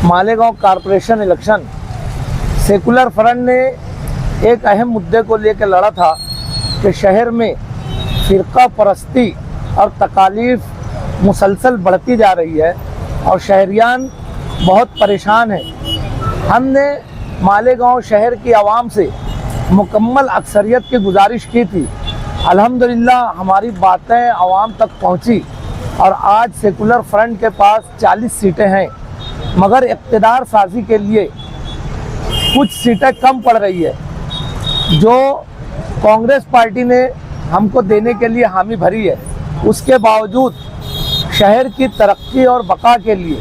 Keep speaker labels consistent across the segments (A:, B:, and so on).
A: Malegaon corporation election secular front ने एक अहम मुद्दे को लेकर लड़ा था कि शहर में फ़िरका परस्ती और तकालीफ मुसलसल बढ़ती जा रही है और शहरियान बहुत परेशान हैं। हमने मालेगांव शहर की आवाम से मुकम्मल अक्सरियत की गुजारिश की थी। अल्हम्दुलिल्लाह हमारी बातें आवाम तक पहुंची और आज सेकुलर फ्रंट के पास 40 सीटें हैं, मगर इक़्तिदार साजी के लिए कुछ सीटें कम पड़ रही है। जो कांग्रेस पार्टी ने हमको देने के लिए हामी भरी है, उसके बावजूद शहर की तरक्की और बका के लिए,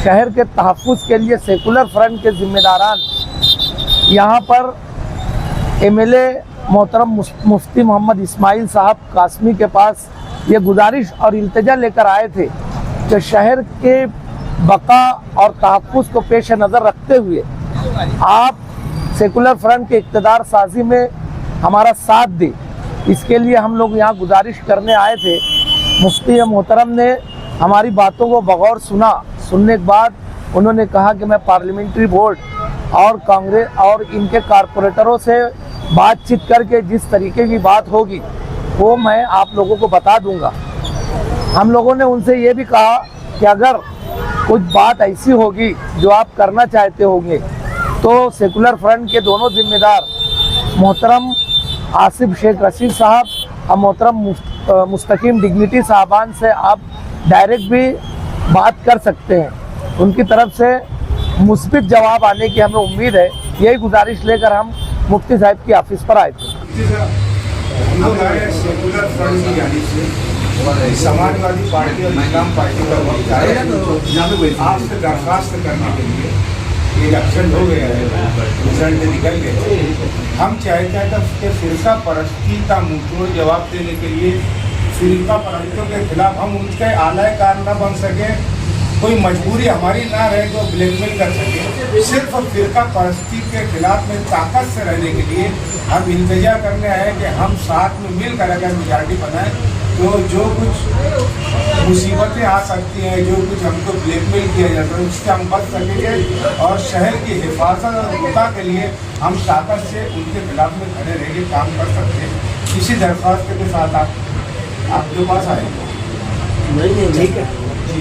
A: शहर के तहफ़्फ़ुज़ के लिए सेकुलर फ्रंट के ज़िम्मेदारान यहाँ पर एमएलए मोहतरम मुफ्ती मोहम्मद इस्माइल साहब कासमी के पास ये गुजारिश और इल्तिजा लेकर आए थे कि शहर के बका और तहफ़्फ़ुज़ को पेश नज़र रखते हुए आप सेकुलर फ्रंट के इक़्तिदार साजी में हमारा साथ दें। इसके लिए हम लोग यहाँ गुजारिश करने आए थे। मुफ्ती मोहतरम ने हमारी बातों को बगौर सुनने के बाद उन्होंने कहा कि मैं पार्लियामेंट्री बोर्ड और कांग्रेस और इनके कारपोरेटरों से बातचीत करके जिस तरीके की बात होगी वो मैं आप लोगों को बता दूंगा। हम लोगों ने उनसे ये भी कहा कि अगर कुछ बात ऐसी होगी जो आप करना चाहते होंगे तो सेकुलर फ्रंट के दोनों जिम्मेदार मोहतरम आसिफ शेख रशीद साहब और मोहतरम मुस्तकीम डिग्निटी साहबान से आप डायरेक्ट भी बात कर सकते हैं। उनकी तरफ से मुस्बित जवाब आने की हमें उम्मीद है। यही गुजारिश लेकर हम मुफ्ती साहब की ऑफिस पर आए थे।
B: सेकुलर फ्रंट की जानिब से समाजवादी पार्टी और इस्लाम पार्टी का वक्त आया है आपसे दरख्वास्त करने के लिए। इलेक्शन हो गया है, रिजल्ट निकल गए। हम चाहते हैं कि फ़िरका परस्ती का मुंहतोड़ जवाब देने के लिए फ़िरका परस्तियों के खिलाफ हम उनके आलाए कार न बन सके, कोई मजबूरी हमारी ना रहे जो ब्लैकमेल कर सके। सिर्फ फ़िरका परस्ती के खिलाफ में ताकत से रहने के लिए हम इल्तिजा करने आए कि हम साथ में मिलकर अगर मेजॉरिटी बनाएं तो जो कुछ मुसीबतें आ सकती हैं, जो कुछ हमको ब्लैकमेल किया जाता है उससे हम बच सकेंगे और शहर की हिफाजत और बका के लिए हम ताकत से उनके खिलाफ में खड़े रह के काम कर सकते हैं। इसी दरख्वास्त के साथ आपके पास आएंगे।
C: नहीं ठीक है जी।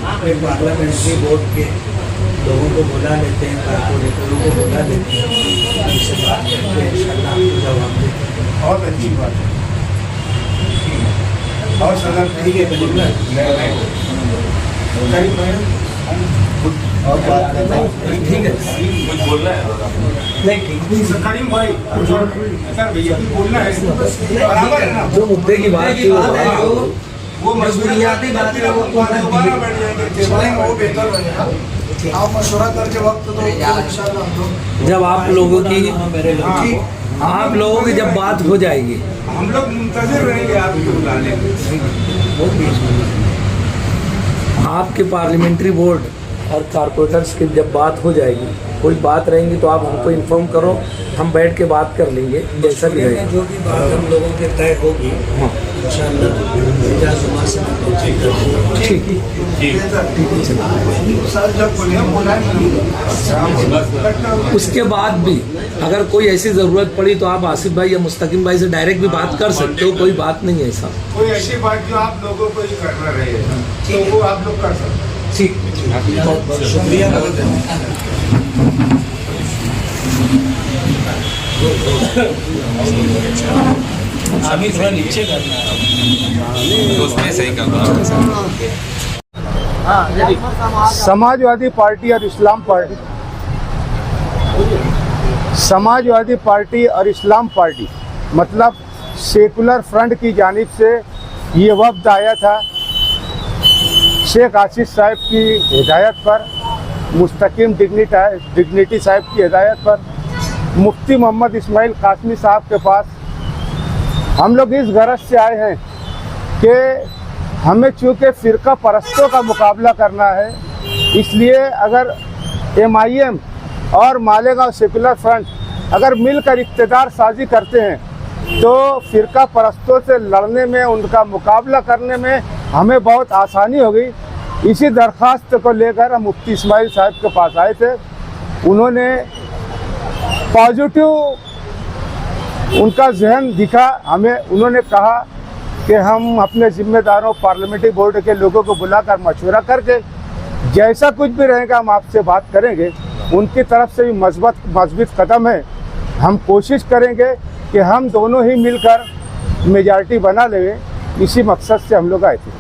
C: पार्लियामेंट्री बोर्ड के लोगों को बुला लेते हैं, कारपोरेटरों को बुला लेते हैं, उनसे बात करके इंशाल्लाह आपको जवाब देते हैं।
B: बहुत अच्छी बात है। और सदर
C: ठीक है बोलना और बात करना ठीक है,
B: कुछ बोलना है
C: नहीं ठीक है
B: करीम भाई सर भैया कुछ बोलना है बराबर है ना।
C: जो मुद्दे की बात की
B: वो बुनियादी बातें वो दोबारा बैठ जाएंगे वो बेहतर बनेगा। आप मशवरा करके वक्त तो इंशाल्लाह हम लोग
C: जब आप लोगों की आप लोगों की जब बात हो जाएगी
B: हम लोग मुंतजिर रहेंगे आपके बुलाने
C: आपके पार्लियामेंट्री बोर्ड और कारपोरेटर्स की जब बात हो जाएगी, कोई बात रहेंगी तो आप हमको इन्फॉर्म करो, हम बैठ के बात कर लेंगे जैसा भी रहेगा। जो भी बात हम लोगों के तय होगी उसके बाद भी अगर कोई ऐसी ज़रूरत पड़ी तो आप आसिफ भाई या मुस्तकीम भाई से डायरेक्ट भी बात कर सकते हो, कोई बात नहीं है ऐसा।
B: कोई ऐसी बात जो आप लोगों को ही करना रहे तो वो आप लोग कर सकते हैं।
C: ठीक, बहुत बहुत शुक्रिया।
D: अभी थोड़ा नीचे करना है तो उसमें सही करना।
B: समाजवादी पार्टी और इस्लाम पार्टी, समाजवादी पार्टी और इस्लाम पार्टी मतलब सेकुलर फ्रंट की जानिब से ये वफ्द आया था शेख आसिफ साहब की हिदायत पर, मुस्तकीम डिग्निटी साहब की हिदायत पर, मुफ्ती मोहम्मद इस्माइल कासमी साहब के पास। हम लोग इस गरज से आए हैं कि हमें चूँकि फ़िरका परस्तों का मुकाबला करना है, इसलिए अगर MIM और मालेगांव सेकुलर फ्रंट अगर मिलकर इक़्तिदार साजी करते हैं तो फ़िरका परस्तों से लड़ने में, उनका मुकाबला करने में हमें बहुत आसानी होगी
E: इसी दरख्वास्त को लेकर हम मुफ्ती इस्माइल साहब के पास आए थे। उन्होंने पॉजिटिव उनका जहन दिखा हमें। उन्होंने कहा कि हम अपने जिम्मेदारों पार्लियामेंट्री बोर्ड के लोगों को बुलाकर मशवरा करके जैसा कुछ भी रहेगा हम आपसे बात करेंगे। उनकी तरफ से भी मजबूत कदम है। हम कोशिश करेंगे कि हम दोनों ही मिलकर मेजॉरिटी बना लें। इसी मकसद से हम लोग आए थे।